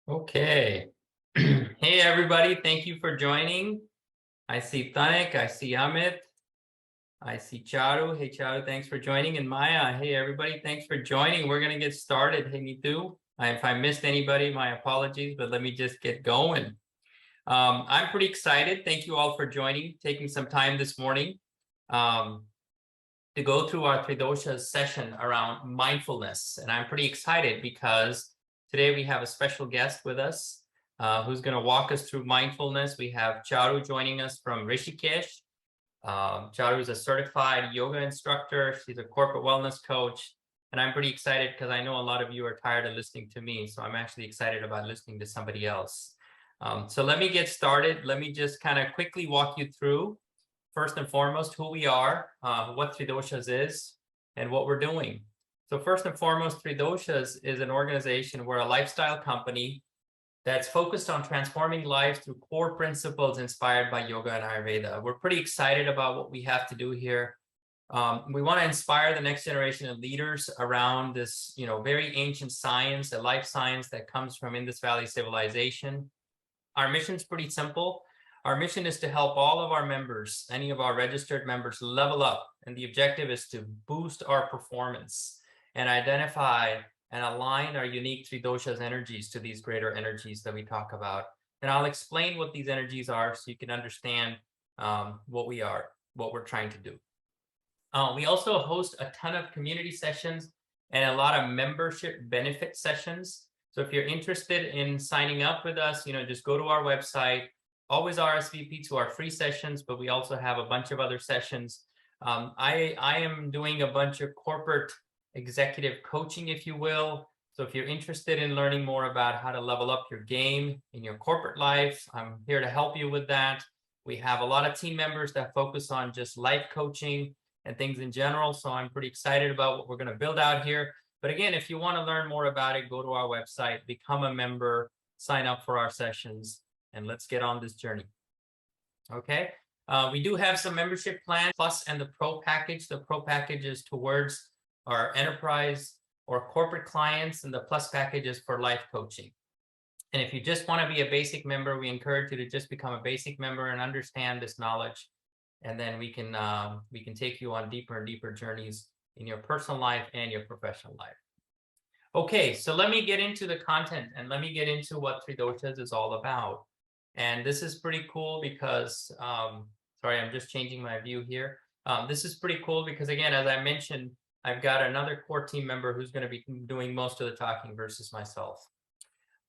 Okay. Hey, everybody. Thank you for joining. I see Tanik. I see Amit. I see Charu. Hey, Charu, thanks for joining. And Maya, hey, everybody. Thanks for joining. We're going to get started. Hey, me too. If I missed anybody, my apologies, but let me just get going. I'm pretty excited. Thank you all for joining, taking some time this morning to go through our 3Doshas session around mindfulness. And I'm pretty excited because today we have a special guest with us who's going to walk us through mindfulness. We have Charu joining us from Rishikesh. Charu is a certified yoga instructor. She's a corporate wellness coach. And I'm pretty excited because I know a lot of you are tired of listening to me. So I'm actually excited about listening to somebody else. So let me get started. Let me just kind of quickly walk you through, first and foremost, who we are, what 3Doshas is, and what we're doing. So first and foremost, 3Doshas is an organization. We're a lifestyle company that's focused on transforming lives through core principles inspired by yoga and Ayurveda. We're pretty excited about what we have to do here. We want to inspire the next generation of leaders around this, very ancient science, a life science that comes from Indus Valley civilization. Our mission is pretty simple. Our mission is to help all of our members, any of our registered members, level up. And the objective is to boost our performance and identify and align our unique 3Doshas energies to these greater energies that we talk about. And I'll explain what these energies are so you can understand what we're trying to do. We also host a ton of community sessions and a lot of membership benefit sessions. So if you're interested in signing up with us, just go to our website. Always RSVP to our free sessions, but we also have a bunch of other sessions. I am doing a bunch of corporate executive coaching, if you will. So if you're interested in learning more about how to level up your game in your corporate life, I'm here to help you with that. We have a lot of team members that focus on just life coaching and things in general. So I'm pretty excited about what we're going to build out here. But again, if you want to learn more about it, go to our website, become a member, sign up for our sessions, and let's get on this journey. Okay. We do have some membership plans, Plus and the Pro package. The Pro package is towards our enterprise or corporate clients, and the Plus package is for life coaching. And if you just want to be a basic member, we encourage you to just become a basic member and understand this knowledge. And then we can take you on deeper and deeper journeys in your personal life and your professional life. Okay, so let me get into the content and let me get into what 3Doshas is all about. And this is pretty cool because, sorry, I'm just changing my view here. This is pretty cool because, again, as I mentioned, I've got another core team member who's going to be doing most of the talking versus myself.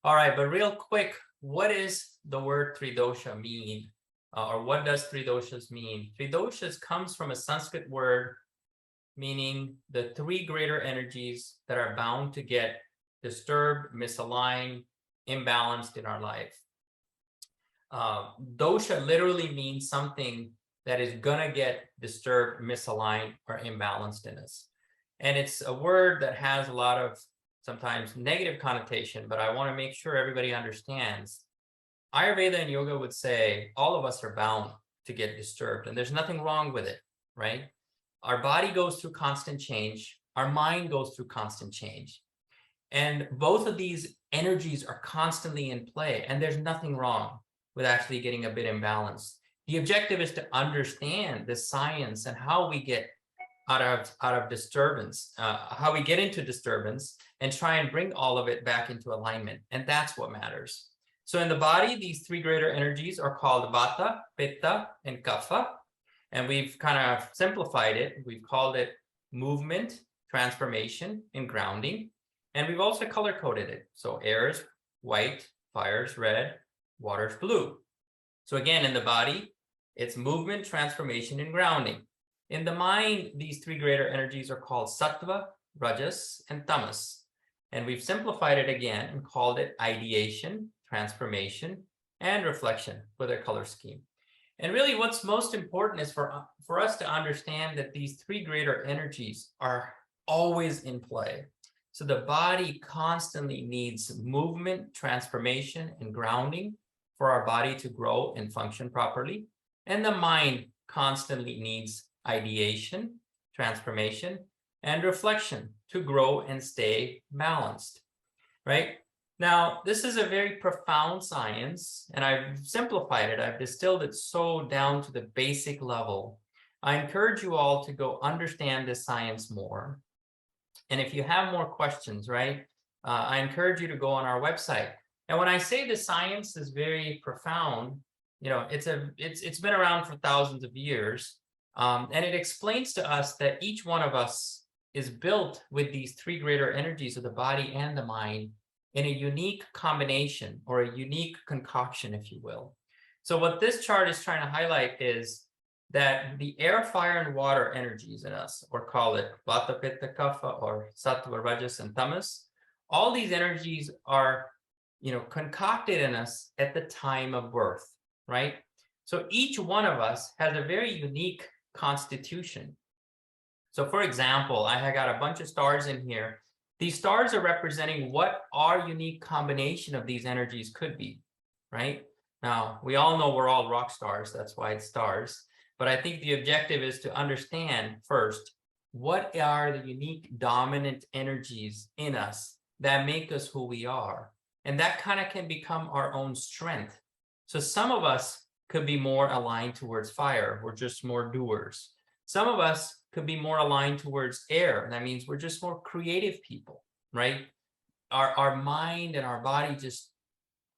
All right, but real quick, what does the word 3Dosha mean? Or what does 3Doshas mean? 3Doshas comes from a Sanskrit word meaning the three greater energies that are bound to get disturbed, misaligned, imbalanced in our life. Dosha literally means something that is gonna get disturbed, misaligned, or imbalanced in us. And it's a word that has a lot of sometimes negative connotation, but I want to make sure everybody understands. Ayurveda and yoga would say all of us are bound to get disturbed, and there's nothing wrong with it, right? Our body goes through constant change. Our mind goes through constant change. And both of these energies are constantly in play, and there's nothing wrong with actually getting a bit imbalanced. The objective is to understand the science and how we get out of disturbance, how we get into disturbance and try and bring all of it back into alignment. And that's what matters. So in the body, these three greater energies are called Vata, Pitta, and Kapha. And we've kind of simplified it. We've called it movement, transformation, and grounding. And we've also color-coded it. So air is white, fire is red, water is blue. So again, in the body, it's movement, transformation, and grounding. In the mind, these three greater energies are called Satva, Rajas, and Tamas. And we've simplified it again and called it ideation, transformation, and reflection with a color scheme. And really what's most important is for us to understand that these three greater energies are always in play. So the body constantly needs movement, transformation, and grounding for our body to grow and function properly. And the mind constantly needs ideation, transformation, and reflection to grow and stay balanced, right? Now, this is a very profound science, and I've simplified it. I've distilled it so down to the basic level. I encourage you all to go understand this science more. And if you have more questions, right, I encourage you to go on our website. And when I say the science is very profound, you know, it's been around for thousands of years, and it explains to us that each one of us is built with these three greater energies of the body and the mind in a unique combination or a unique concoction, if you will. So what this chart is trying to highlight is that the air, fire, and water energies in us, or call it Vata, Pitta, Kapha, or Satva, Rajas, and Tamas, all these energies are, you know, concocted in us at the time of birth, right? So each one of us has a very unique constitution. So for example, I have got a bunch of stars in here. These stars are representing what our unique combination of these energies could be, right? Now, we all know we're all rock stars, that's why it's stars. But I think the objective is to understand first, what are the unique dominant energies in us that make us who we are? And that kind of can become our own strength. So some of us could be more aligned towards fire. We're just more doers. Some of us could be more aligned towards air. That means we're just more creative people, right? Our mind and our body just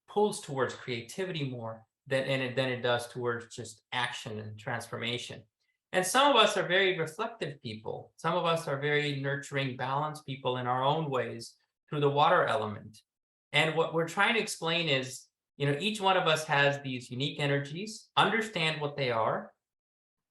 pulls towards creativity more than it does towards just action and transformation. And some of us are very reflective people. Some of us are very nurturing, balanced people in our own ways through the water element. And what we're trying to explain is, you know, each one of us has these unique energies, understand what they are,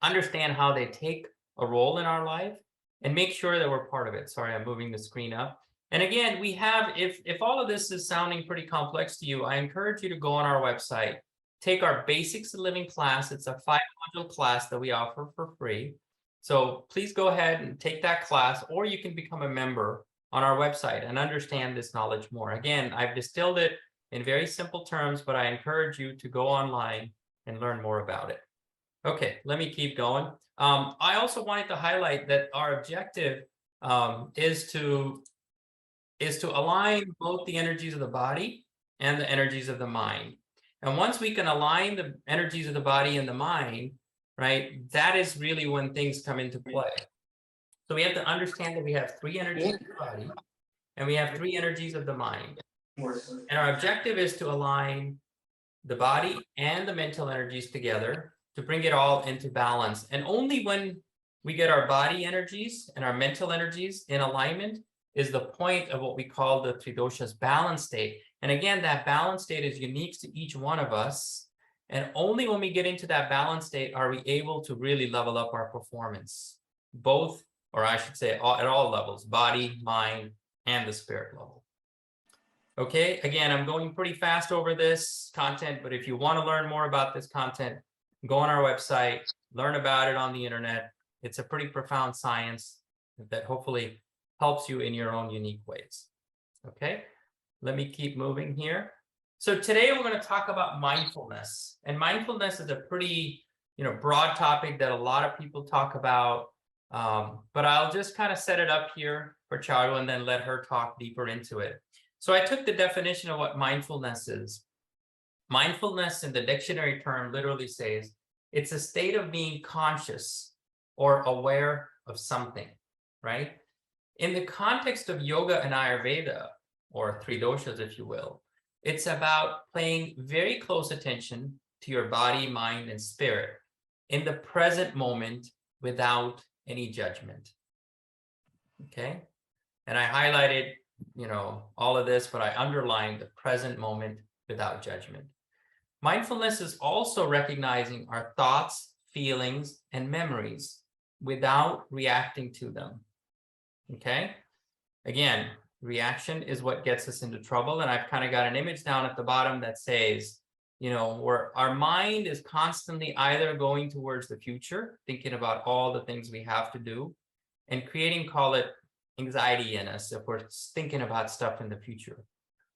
understand how they take a role in our life, and make sure that we're part of it. Sorry, I'm moving the screen up. And again, we have, if all of this is sounding pretty complex to you, I encourage you to go on our website, take our Basics of Living class. It's a 5-module class that we offer for free. So please go ahead and take that class, or you can become a member on our website and understand this knowledge more. Again, I've distilled it in very simple terms, but I encourage you to go online and learn more about it. Okay, let me keep going. I also wanted to highlight that our objective is to align both the energies of the body and the energies of the mind. And once we can align the energies of the body and the mind, right, that is really when things come into play. So we have to understand that we have three energies of the body and we have three energies of the mind. And our objective is to align the body and the mental energies together to bring it all into balance. And only when we get our body energies and our mental energies in alignment is the point of what we call the 3Doshas balance state. And again, that balance state is unique to each one of us. And only when we get into that balance state are we able to really level up our performance, both, or I should say at all levels, body, mind, and the spirit level. Okay, again, I'm going pretty fast over this content, but if you want to learn more about this content, go on our website, learn about it on the internet. It's a pretty profound science that hopefully helps you in your own unique ways. Okay, let me keep moving here. So today we're going to talk about mindfulness. And mindfulness is a pretty, broad topic that a lot of people talk about. But I'll just kind of set it up here for Charu and then let her talk deeper into it. So I took the definition of what mindfulness is. Mindfulness in the dictionary term literally says it's a state of being conscious or aware of something, right? In the context of yoga and Ayurveda, or 3Doshas, if you will, it's about paying very close attention to your body, mind, and spirit in the present moment without any judgment. Okay? And I highlighted, all of this, but I underlined the present moment without judgment. Mindfulness is also recognizing our thoughts, feelings, and memories without reacting to them. Okay? Again, reaction is what gets us into trouble. And I've kind of got an image down at the bottom that says, where our mind is constantly either going towards the future, thinking about all the things we have to do, and creating, call it, anxiety in us if we're thinking about stuff in the future.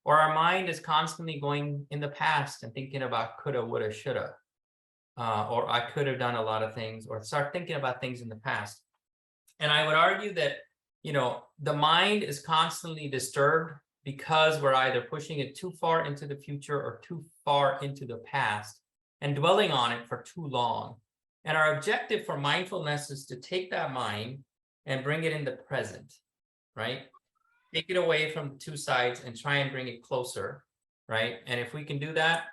Or our mind is constantly going in the past and thinking about coulda, woulda, shoulda, or I could have done a lot of things, or start thinking about things in the past. And I would argue that, the mind is constantly disturbed because we're either pushing it too far into the future or too far into the past and dwelling on it for too long. And our objective for mindfulness is to take that mind and bring it in the present, right? Take it away from the two sides and try and bring it closer, right? And if we can do that,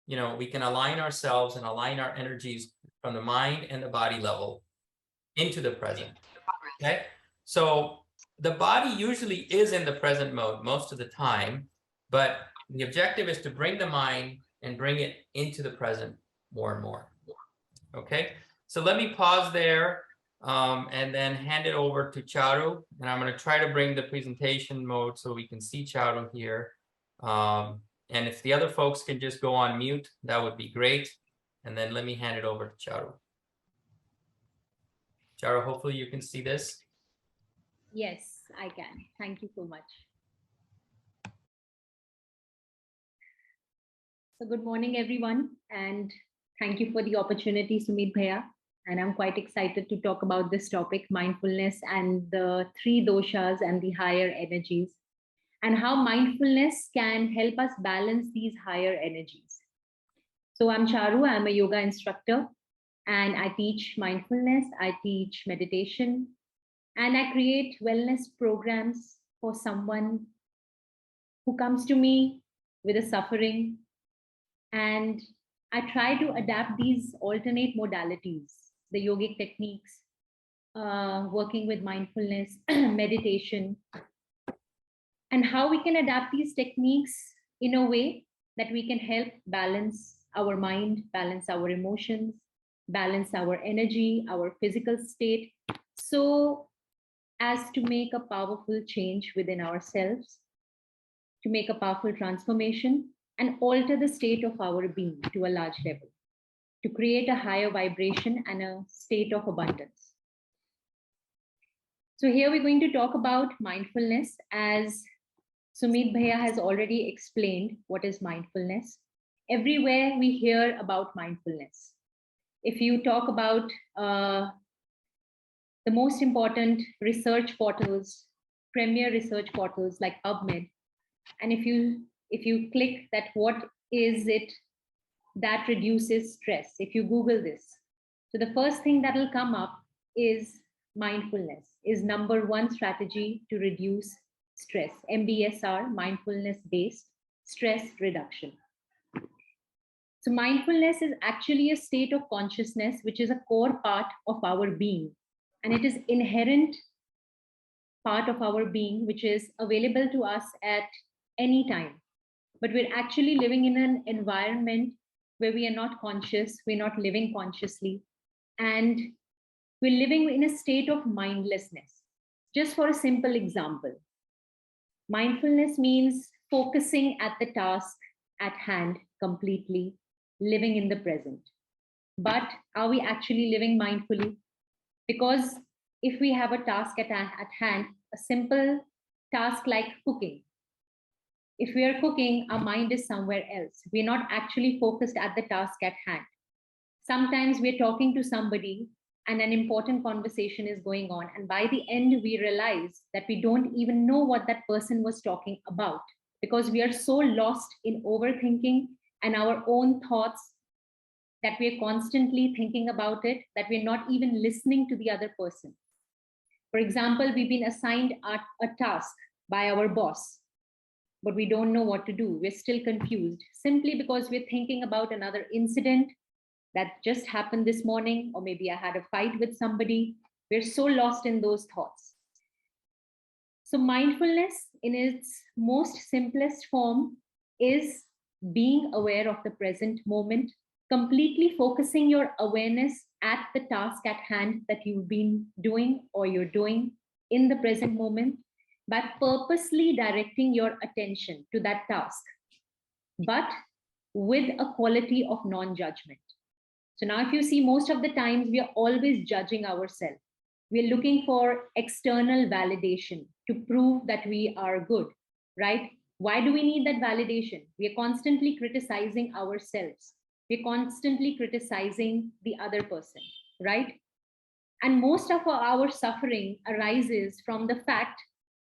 you know, we can align ourselves and align our energies from the mind and the body level into the present, okay? So the body usually is in the present mode most of the time, but the objective is to bring the mind and bring it into the present more and more, okay? So let me pause there and then hand it over to Charu, and I'm going to try to bring the presentation mode so we can see Charu here. And if the other folks can just go on mute, that would be great. And then let me hand it over to Charu. Charu, hopefully you can see this. Yes, I can. Thank you so much. So good morning, everyone. And thank you for the opportunity, Sumit Bhaiya. And I'm quite excited to talk about this topic, mindfulness and the 3 doshas and the higher energies, and how mindfulness can help us balance these higher energies. So I'm Charu, I'm a yoga instructor, and I teach mindfulness, I teach meditation, and I create wellness programs for someone who comes to me with a suffering. And I try to adapt these alternate modalities, the yogic techniques, working with mindfulness, meditation, and how we can adapt these techniques in a way that we can help balance our mind, balance our emotions, balance our energy, our physical state, so as to make a powerful change within ourselves, to make a powerful transformation and alter the state of our being to a large level, to create a higher vibration and a state of abundance. So here we're going to talk about mindfulness. As Sumit Bhaiya has already explained what is mindfulness. Everywhere we hear about mindfulness. If you talk about the most important research portals, premier research portals like PubMed, and if you click that, what is it that reduces stress? If you Google this, so the first thing that will come up is mindfulness is #1 strategy to reduce stress. MBSR, mindfulness-based stress reduction. So mindfulness is actually a state of consciousness, which is a core part of our being. And it is inherent part of our being, which is available to us at any time. But we're actually living in an environment where we are not conscious, we're not living consciously, and we're living in a state of mindlessness. Just for a simple example, mindfulness means focusing at the task at hand completely, living in the present. But are we actually living mindfully? Because if we have a task at hand, a simple task like cooking, if we are cooking, our mind is somewhere else. We're not actually focused at the task at hand. Sometimes we're talking to somebody and an important conversation is going on. And by the end, we realize that we don't even know what that person was talking about, because we are so lost in overthinking and our own thoughts that we're constantly thinking about it, that we're not even listening to the other person. For example, we've been assigned a task by our boss, but we don't know what to do. We're still confused simply because we're thinking about another incident that just happened this morning, or maybe I had a fight with somebody. We're so lost in those thoughts. So mindfulness in its most simplest form is being aware of the present moment, completely focusing your awareness at the task at hand that you've been doing or you're doing in the present moment, by purposely directing your attention to that task, but with a quality of non-judgment. So now if you see, most of the times we are always judging ourselves. We're looking for external validation to prove that we are good, right? Why do we need that validation? We are constantly criticizing ourselves. We're constantly criticizing the other person, right? And most of our suffering arises from the fact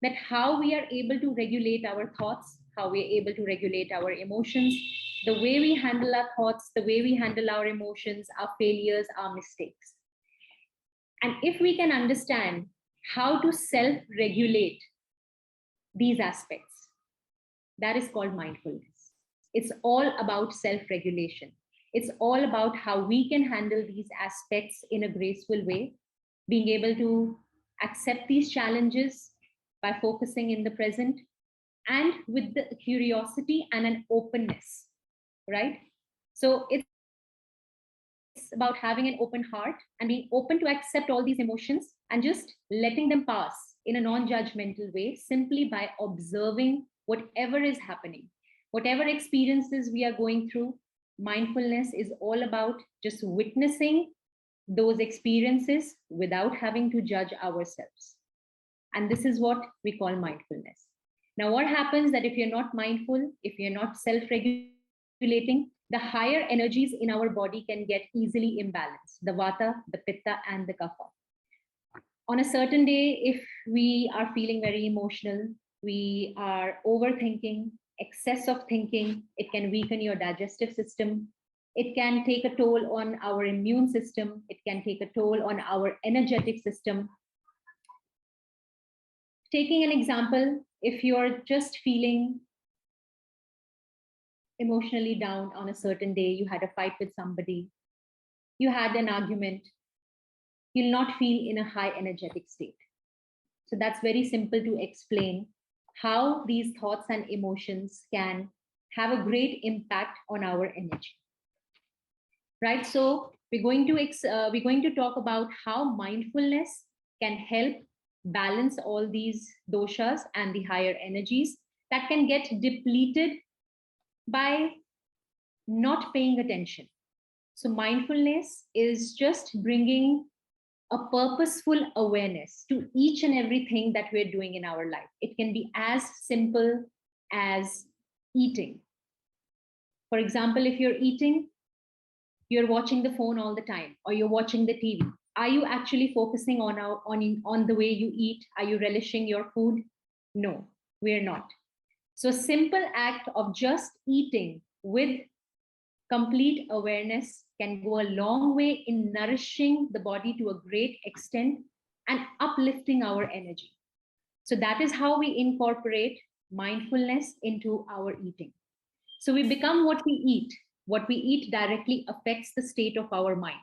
that how we are able to regulate our thoughts, how we are able to regulate our emotions, the way we handle our thoughts, the way we handle our emotions, our failures, our mistakes. And if we can understand how to self-regulate these aspects, that is called mindfulness. It's all about self-regulation. It's all about how we can handle these aspects in a graceful way, being able to accept these challenges by focusing in the present and with the curiosity and an openness, right? So it's about having an open heart and being open to accept all these emotions and just letting them pass in a non-judgmental way, simply by observing whatever is happening, whatever experiences we are going through. Mindfulness is all about just witnessing those experiences without having to judge ourselves. And this is what we call mindfulness. Now, what happens that if you're not mindful, if you're not self-regulating, the higher energies in our body can get easily imbalanced, the Vata, the Pitta, and the Kapha. On a certain day, if we are feeling very emotional, we are overthinking, excess of thinking, it can weaken your digestive system. It can take a toll on our immune system. It can take a toll on our energetic system. Taking an example, if you're just feeling emotionally down on a certain day, you had a fight with somebody, you had an argument, you'll not feel in a high energetic state. So that's very simple to explain how these thoughts and emotions can have a great impact on our energy. Right? So we're going to talk about how mindfulness can help balance all these doshas and the higher energies that can get depleted by not paying attention. So mindfulness is just bringing a purposeful awareness to each and everything that we're doing in our life. It can be as simple as eating. For example, if you're eating, you're watching the phone all the time, or you're watching the TV. Are you actually focusing on the way you eat? Are you relishing your food? No, we're not. So simple act of just eating with complete awareness can go a long way in nourishing the body to a great extent and uplifting our energy. So that is how we incorporate mindfulness into our eating. So we become what we eat. What we eat directly affects the state of our mind.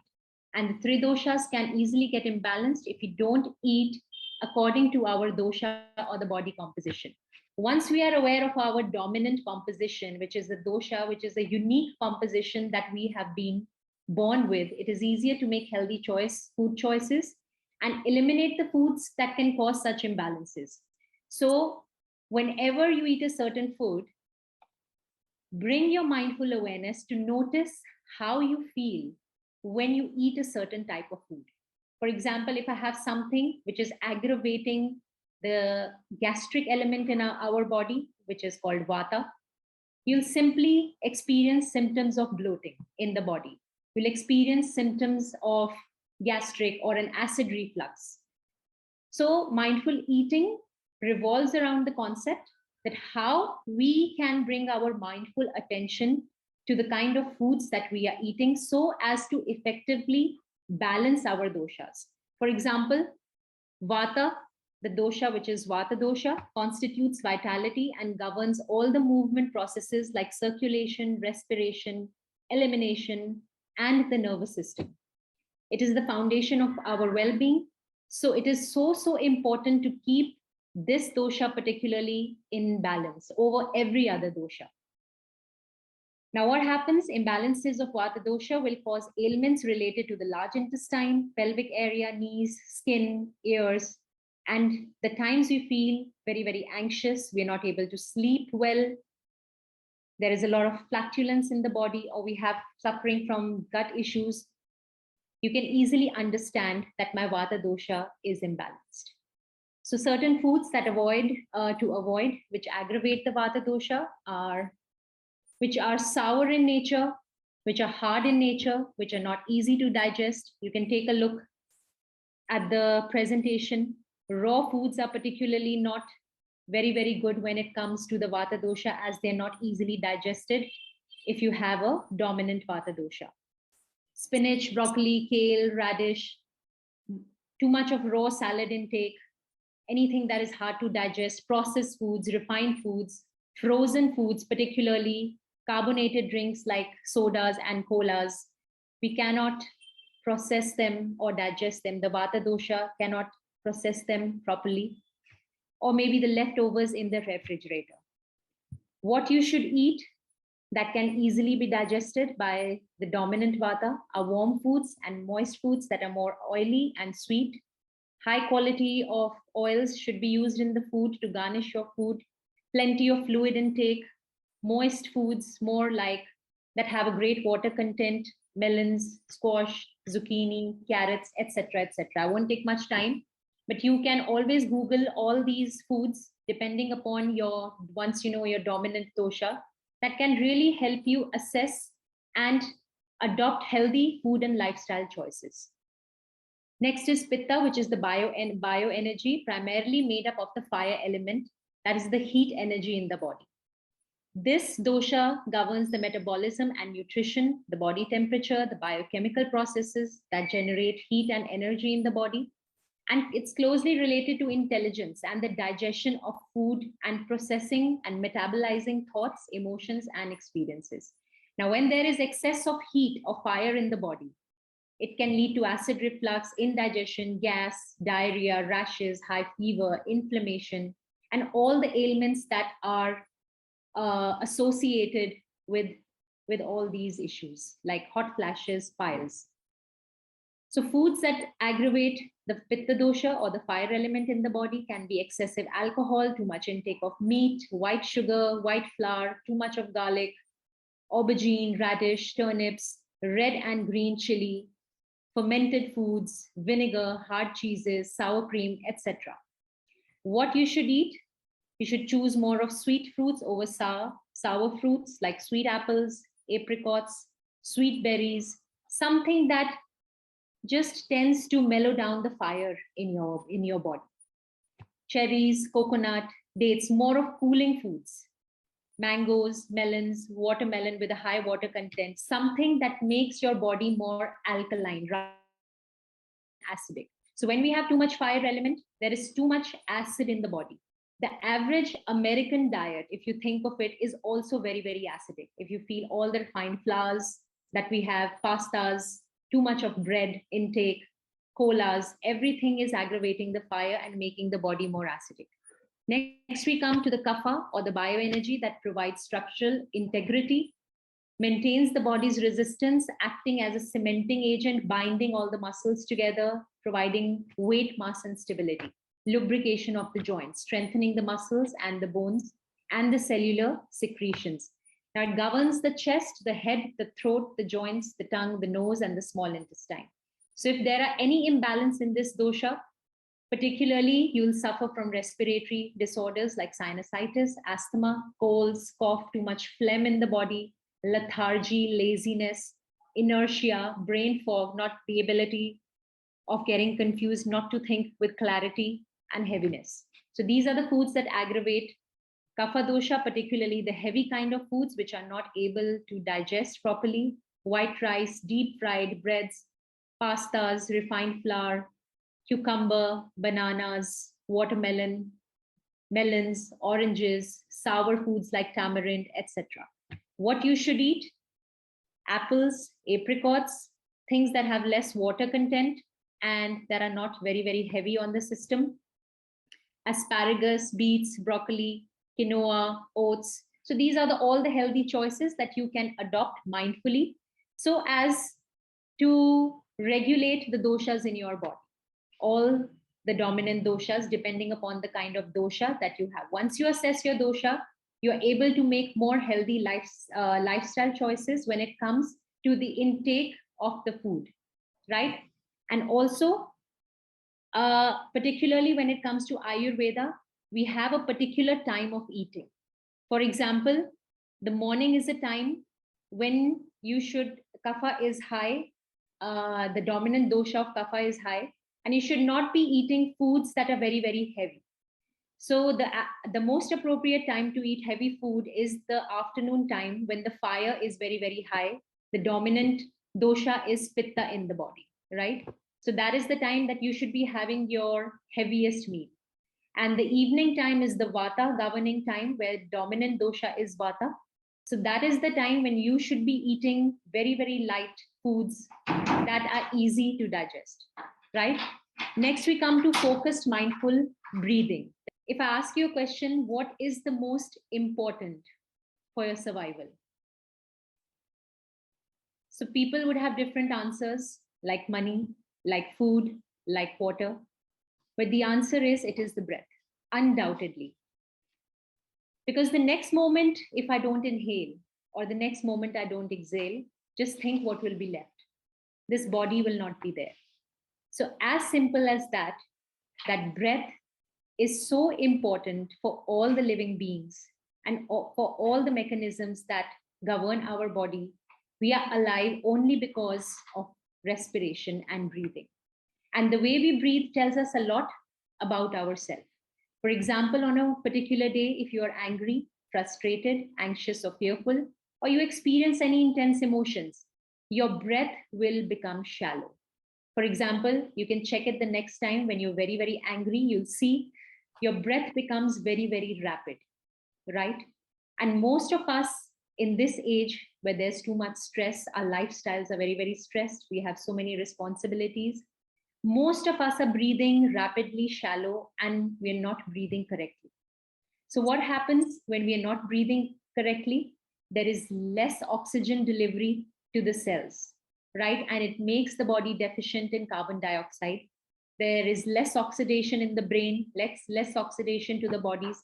And the 3 doshas can easily get imbalanced if we don't eat according to our dosha or the body composition. Once we are aware of our dominant composition, which is the dosha, which is a unique composition that we have been born with, it is easier to make healthy food choices and eliminate the foods that can cause such imbalances. So whenever you eat a certain food, bring your mindful awareness to notice how you feel when you eat a certain type of food. For example, if I have something which is aggravating the gastric element in our body, which is called Vata, you'll simply experience symptoms of bloating in the body. You'll experience symptoms of gastric or an acid reflux. So mindful eating revolves around the concept that how we can bring our mindful attention to the kind of foods that we are eating so as to effectively balance our doshas. For example, Vata, the dosha, which is Vata dosha, constitutes vitality and governs all the movement processes like circulation, respiration, elimination, and the nervous system. It is the foundation of our well-being. So it is so important to keep this dosha particularly in balance over every other dosha. Now, what happens? Imbalances of Vata dosha will cause ailments related to the large intestine, pelvic area, knees, skin, ears, and the times we feel very anxious, we're not able to sleep well, there is a lot of flatulence in the body, or we have suffering from gut issues, you can easily understand that my Vata dosha is imbalanced. So certain foods that which aggravate the Vata dosha which are sour in nature, which are hard in nature, which are not easy to digest. You can take a look at the presentation. Raw foods are particularly not Very, very good when it comes to the Vata dosha, as they're not easily digested if you have a dominant Vata dosha. Spinach, broccoli, kale, radish, too much of raw salad intake, anything that is hard to digest, processed foods, refined foods, frozen foods, particularly carbonated drinks like sodas and colas. We cannot process them or digest them. The Vata dosha cannot process them properly, or maybe the leftovers in the refrigerator. What you should eat that can easily be digested by the dominant Vata are warm foods and moist foods that are more oily and sweet. High quality of oils should be used in the food to garnish your food. Plenty of fluid intake, moist foods, more like that have a great water content, melons, squash, zucchini, carrots, etc., etc. I won't take much time, but you can always Google all these foods depending upon your, once you know your dominant dosha, that can really help you assess and adopt healthy food and lifestyle choices. Next is Pitta, which is the bioenergy, primarily made up of the fire element, that is the heat energy in the body. This dosha governs the metabolism and nutrition, the body temperature, the biochemical processes that generate heat and energy in the body. And it's closely related to intelligence and the digestion of food and processing and metabolizing thoughts, emotions, and experiences. Now, when there is excess of heat or fire in the body, it can lead to acid reflux, indigestion, gas, diarrhea, rashes, high fever, inflammation, and all the ailments that are associated with all these issues, like hot flashes, piles. So foods that aggravate the Pitta dosha or the fire element in the body can be excessive alcohol, too much intake of meat, white sugar, white flour, too much of garlic, aubergine, radish, turnips, red and green chili, fermented foods, vinegar, hard cheeses, sour cream, etc. What you should eat? You should choose more of sweet fruits over sour fruits like sweet apples, apricots, sweet berries, something that just tends to mellow down the fire in your body. Cherries, coconut, dates, more of cooling foods. Mangoes, melons, watermelon with a high water content, something that makes your body more alkaline rather than acidic. So when we have too much fire element, there is too much acid in the body. The average American diet, if you think of it, is also very, very acidic. If you feel all the refined flours that we have, pastas, too much of bread intake, colas, everything is aggravating the fire and making the body more acidic. Next, we come to the Kapha, or the bioenergy that provides structural integrity, maintains the body's resistance, acting as a cementing agent, binding all the muscles together, providing weight, mass, and stability. Lubrication of the joints, strengthening the muscles and the bones and the cellular secretions. Now, it governs the chest, the head, the throat, the joints, the tongue, the nose, and the small intestine. So if there are any imbalance in this dosha, particularly, you'll suffer from respiratory disorders like sinusitis, asthma, colds, cough, too much phlegm in the body, lethargy, laziness, inertia, brain fog, not the ability of getting confused, not to think with clarity, and heaviness. So these are the foods that aggravate Kapha dosha, particularly the heavy kind of foods which are not able to digest properly: white rice, deep fried breads, pastas, refined flour, cucumber, bananas, watermelon, melons, oranges, sour foods like tamarind, etc. What you should eat: apples, apricots, things that have less water content and that are not very, very heavy on the system. Asparagus, beets, broccoli, quinoa, oats. So these are all the healthy choices that you can adopt mindfully so as to regulate the doshas in your body. All the dominant doshas, depending upon the kind of dosha that you have. Once you assess your dosha, you're able to make more healthy lifestyle choices when it comes to the intake of the food, right? And also, particularly when it comes to Ayurveda, we have a particular time of eating. For example, the morning is a time when you should, Kapha is high, the dominant dosha of Kapha is high, and you should not be eating foods that are very, very heavy. So the most appropriate time to eat heavy food is the afternoon time when the fire is very, very high. The dominant dosha is pitta in the body, right? So that is the time that you should be having your heaviest meal. And the evening time is the vata governing time where dominant dosha is vata. So that is the time when you should be eating very, very light foods that are easy to digest, right? Next, we come to focused mindful breathing. If I ask you a question, what is the most important for your survival? So people would have different answers, like money, like food, like water. But the answer is it is the breath, undoubtedly. Because the next moment, if I don't inhale, or the next moment I don't exhale, just think what will be left. This body will not be there. So, as simple as that, that breath is so important for all the living beings and for all the mechanisms that govern our body. We are alive only because of respiration and breathing. And the way we breathe tells us a lot about ourselves. For example, on a particular day, if you are angry, frustrated, anxious, or fearful, or you experience any intense emotions, your breath will become shallow. For example, you can check it the next time when you're very, very angry, you'll see your breath becomes very, very rapid, right? And most of us in this age where there's too much stress, our lifestyles are very, very stressed, we have so many responsibilities. Most of us are breathing rapidly, shallow, and we're not breathing correctly. So, what happens when we are not breathing correctly? There is less oxygen delivery to the cells, right? And it makes the body deficient in carbon dioxide. There is less oxidation in the brain, less oxidation to the bodies.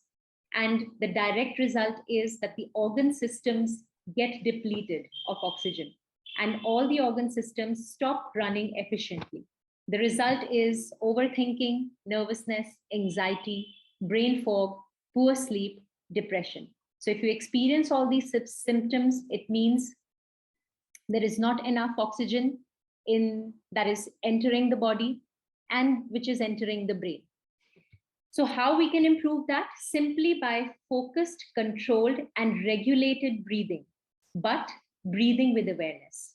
And the direct result is that the organ systems get depleted of oxygen, and all the organ systems stop running efficiently. The result is overthinking, nervousness, anxiety, brain fog, poor sleep, depression. So, if you experience all these symptoms, it means there is not enough oxygen in that is entering the body and which is entering the brain. So, how we can improve that? Simply by focused, controlled, and regulated breathing, but breathing with awareness.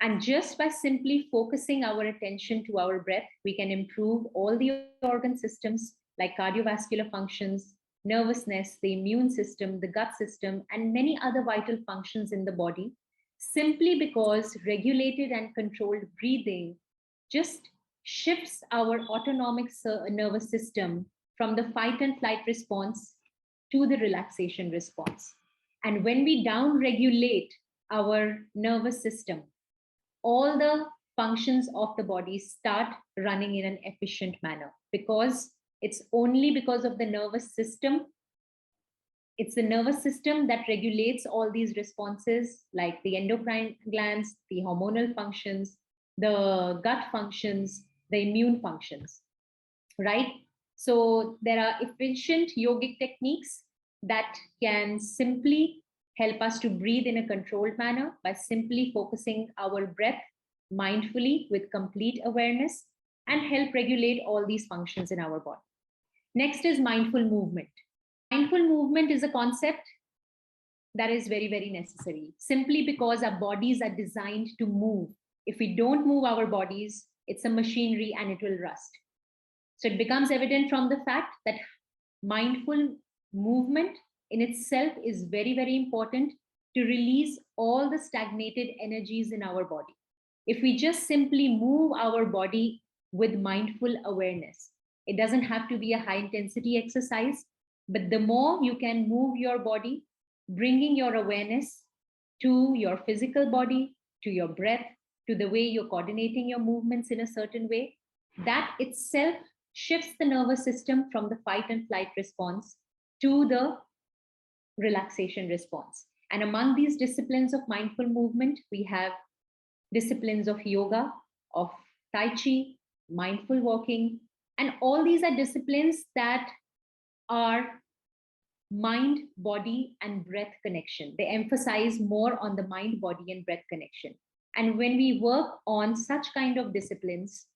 And just by simply focusing our attention to our breath, we can improve all the organ systems like cardiovascular functions, nervousness, the immune system, the gut system, and many other vital functions in the body, simply because regulated and controlled breathing just shifts our autonomic nervous system from the fight and flight response to the relaxation response. And when we down regulate our nervous system, all the functions of the body start running in an efficient manner, because it's only because of the nervous system. It's the nervous system that regulates all these responses, like the endocrine glands, the hormonal functions, the gut functions, the immune functions, right? So there are efficient yogic techniques that can simply help us to breathe in a controlled manner by simply focusing our breath mindfully with complete awareness, and help regulate all these functions in our body. Next is mindful movement. Mindful movement is a concept that is very, very necessary, simply because our bodies are designed to move. If we don't move our bodies, it's a machinery and it will rust. So it becomes evident from the fact that mindful movement in itself is very, very important to release all the stagnated energies in our body. If we just simply move our body with mindful awareness, it doesn't have to be a high intensity exercise, but the more you can move your body, bringing your awareness to your physical body, to your breath, to the way you're coordinating your movements in a certain way, that itself shifts the nervous system from the fight and flight response to the relaxation response. And among these disciplines of mindful movement, we have disciplines of yoga, of Tai Chi, mindful walking, and all these are disciplines that are mind, body, and breath connection. They emphasize more on the mind, body, and breath connection. And when we work on such kind of disciplines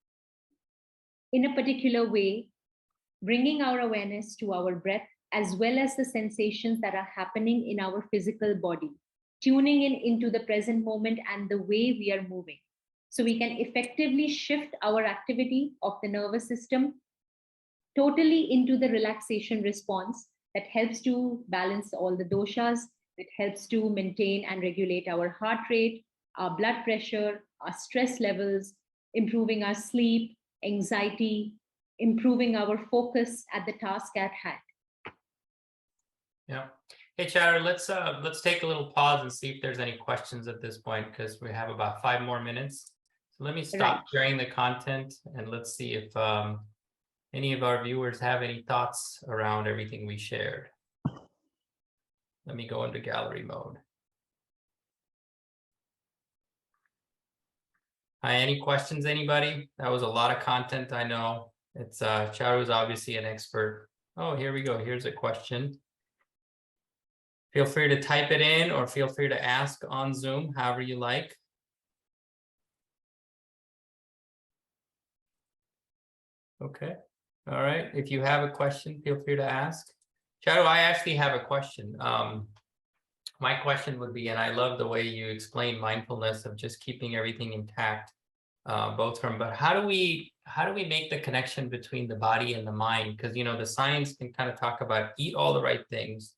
in a particular way, bringing our awareness to our breath, as well as the sensations that are happening in our physical body, tuning in into the present moment and the way we are moving. So we can effectively shift our activity of the nervous system totally into the relaxation response that helps to balance all the doshas, that helps to maintain and regulate our heart rate, our blood pressure, our stress levels, improving our sleep, anxiety, improving our focus at the task at hand. Yeah. Hey, Chatter, let's take a little pause and see if there's any questions at this point, because we have about 5 more minutes. So let me stop sharing the content and let's see if any of our viewers have any thoughts around everything we shared. Let me go into gallery mode. Hi, any questions, anybody? That was a lot of content, I know. It's Charu is obviously an expert. Oh, here we go. Here's a question. Feel free to type it in or feel free to ask on Zoom, however you like. Okay. All right. If you have a question, feel free to ask. Charu, I actually have a question. My question would be, and I love the way you explain mindfulness of just keeping everything intact, but how do we make the connection between the body and the mind? Because, you know, the science can kind of talk about eat all the right things,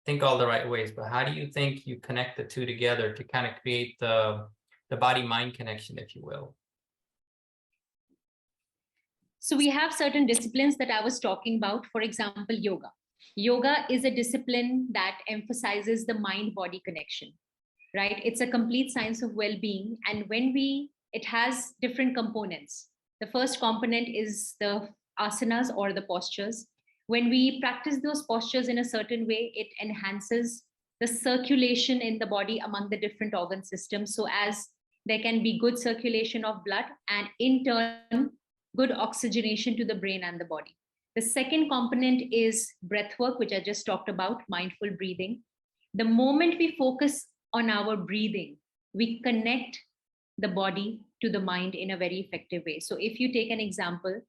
think all the right ways, but how do you think you connect the two together to kind of create the body-mind connection, if you will? So we have certain disciplines that I was talking about. For example, yoga. Yoga is a discipline that emphasizes the mind-body connection, right? It's a complete science of well-being. And it has different components. The first component is the asanas or the postures. When we practice those postures in a certain way, it enhances the circulation in the body among the different organ systems, so as there can be good circulation of blood and in turn, good oxygenation to the brain and the body. The second component is breath work, which I just talked about, mindful breathing. The moment we focus on our breathing, we connect the body to the mind in a very effective way. So if you take an example,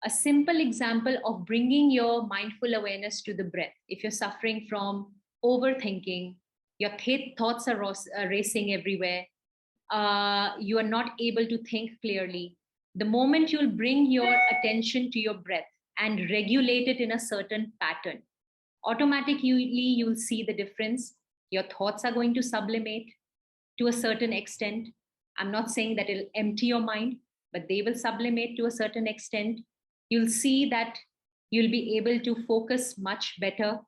a simple example of bringing your mindful awareness to the breath, if you're suffering from overthinking, your thoughts are racing everywhere, you are not able to think clearly, the moment you'll bring your attention to your breath and regulate it in a certain pattern, automatically you'll see the difference. Your thoughts are going to sublimate to a certain extent. I'm not saying that it'll empty your mind, but they will sublimate to a certain extent. You'll see that you'll be able to focus much better.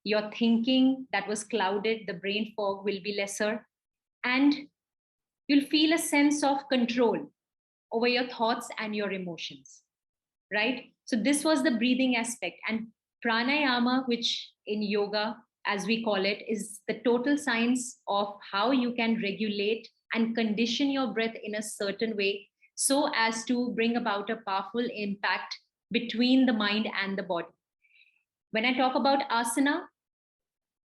Your thinking that was clouded, the brain fog will be lesser, and you'll feel a sense of control over your thoughts and your emotions, right? So this was the breathing aspect. And pranayama, which in yoga, as we call it, is the total science of how you can regulate and condition your breath in a certain way so as to bring about a powerful impact between the mind and the body. When I talk about asana,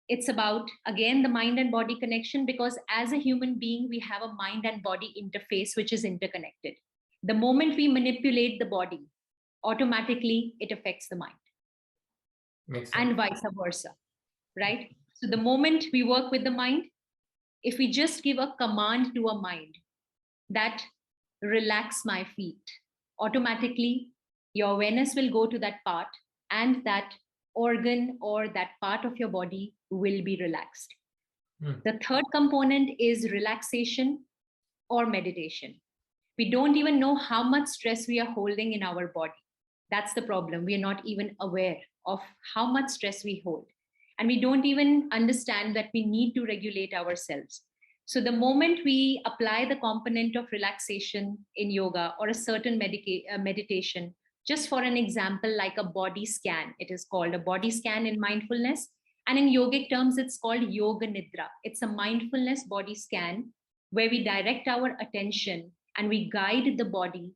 it's about, again, the mind and body connection, because as a human being, we have a mind and body interface which is interconnected. The moment we manipulate the body, automatically it affects the mind. And vice versa, right? So the moment we work with the mind, if we just give a command to a mind that relax my feet, automatically your awareness will go to that part and that organ or that part of your body will be relaxed. The third component is relaxation or meditation. We don't even know how much stress we are holding in our body. That's the problem. We are not even aware of how much stress we hold. And we don't even understand that we need to regulate ourselves. So the moment we apply the component of relaxation in yoga or a certain meditation, just for an example, like a body scan, it is called a body scan in mindfulness. And in yogic terms, it's called yoga nidra. It's a mindfulness body scan where we direct our attention and we guide the body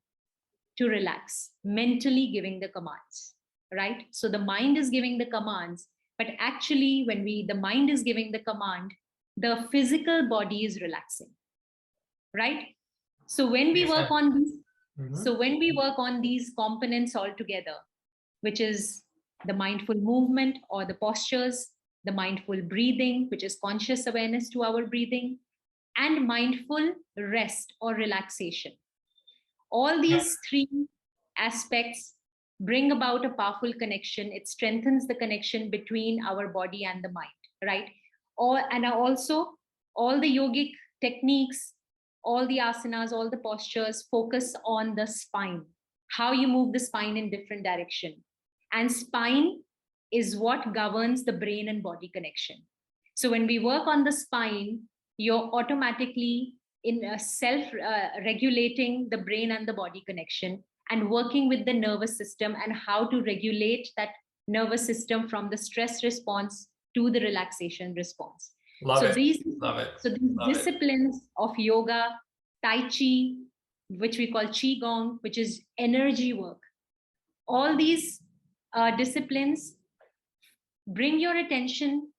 to relax, mentally giving the commands, right? So the mind is giving the commands, but actually when the mind is giving the command, the physical body is relaxing, right? So when we work on these, so when we work on these components all together, which is the mindful movement or the postures, the mindful breathing, which is conscious awareness to our breathing, and mindful rest or relaxation. All these three aspects bring about a powerful connection. It strengthens the connection between our body and the mind, right? And also, all the yogic techniques, all the asanas, all the postures focus on the spine, how you move the spine in different direction. And spine is what governs the brain and body connection. So when we work on the spine, you're automatically in self-regulating the brain and the body connection and working with the nervous system and how to regulate that nervous system from the stress response to the relaxation response. Love it. These Love disciplines of yoga, tai chi, which we call qigong, which is energy work, all these disciplines bring your attention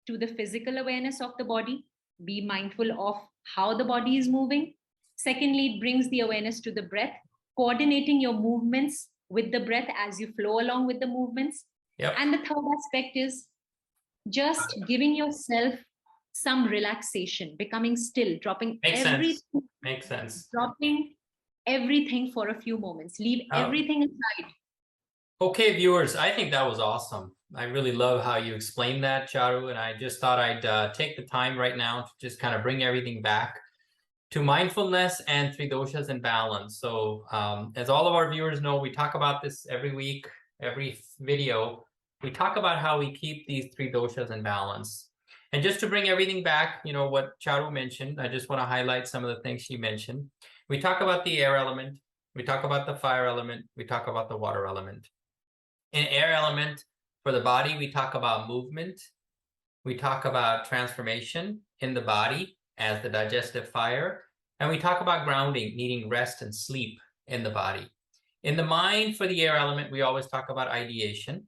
to the physical awareness of the body. Be mindful of how the body is moving. Secondly, it brings the awareness to the breath, coordinating your movements with the breath as you flow along with the movements. Yep. And the third aspect is just giving yourself some relaxation, becoming still, dropping everything. Makes sense. Dropping everything for a few moments. Leave everything aside. Okay, viewers, I think that was awesome. I really love how you explained that, Charu, and I just thought I'd take the time right now to just kind of bring everything back to mindfulness and 3 doshas in balance. So as all of our viewers know, we talk about this every week, every video. We talk about how we keep these 3 doshas in balance. And just to bring everything back, you know, what Charu mentioned, I just want to highlight some of the things she mentioned. We talk about the air element, we talk about the fire element, we talk about the water element. In air element, for the body, we talk about movement. We talk about transformation in the body as the digestive fire. And we talk about grounding, needing rest and sleep in the body. In the mind, for the air element, we always talk about ideation,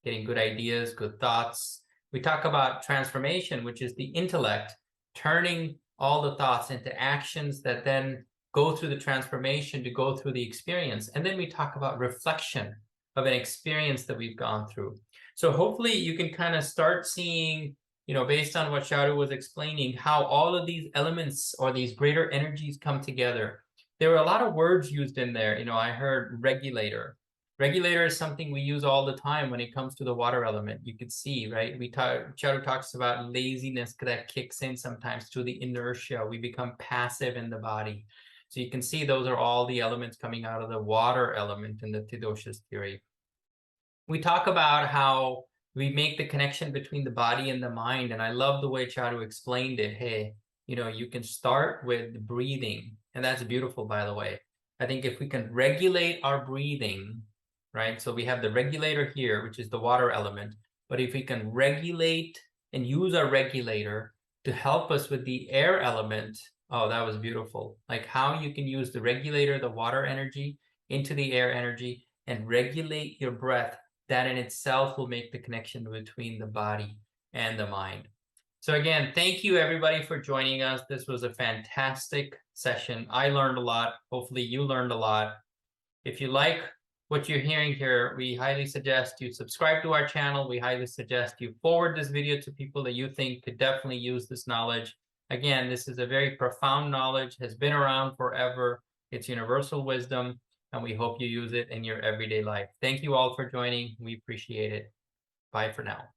getting good ideas, good thoughts. We talk about transformation, which is the intellect, turning all the thoughts into actions that then go through the transformation to go through the experience. And then we talk about reflection of an experience that we've gone through. So hopefully you can kind of start seeing, you know, based on what Charu was explaining, how all of these elements or these greater energies come together. There were a lot of words used in there. You know, I heard regulator. Regulator is something we use all the time when it comes to the water element. You could see, right? Charu talks about laziness that kicks in sometimes to the inertia. We become passive in the body. So you can see those are all the elements coming out of the water element in the 3 doshas theory. We talk about how we make the connection between the body and the mind. And I love the way Charu explained it. Hey, you know, you can start with breathing. And that's beautiful, by the way. I think if we can regulate our breathing, right? So we have the regulator here, which is the water element. But if we can regulate and use our regulator to help us with the air element, oh, that was beautiful. Like how you can use the regulator, the water energy, into the air energy and regulate your breath. That in itself will make the connection between the body and the mind. So again, thank you everybody for joining us. This was a fantastic session. I learned a lot. Hopefully you learned a lot. If you like what you're hearing here, we highly suggest you subscribe to our channel. We highly suggest you forward this video to people that you think could definitely use this knowledge. Again, this is a very profound knowledge, has been around forever. It's universal wisdom, and we hope you use it in your everyday life. Thank you all for joining. We appreciate it. Bye for now.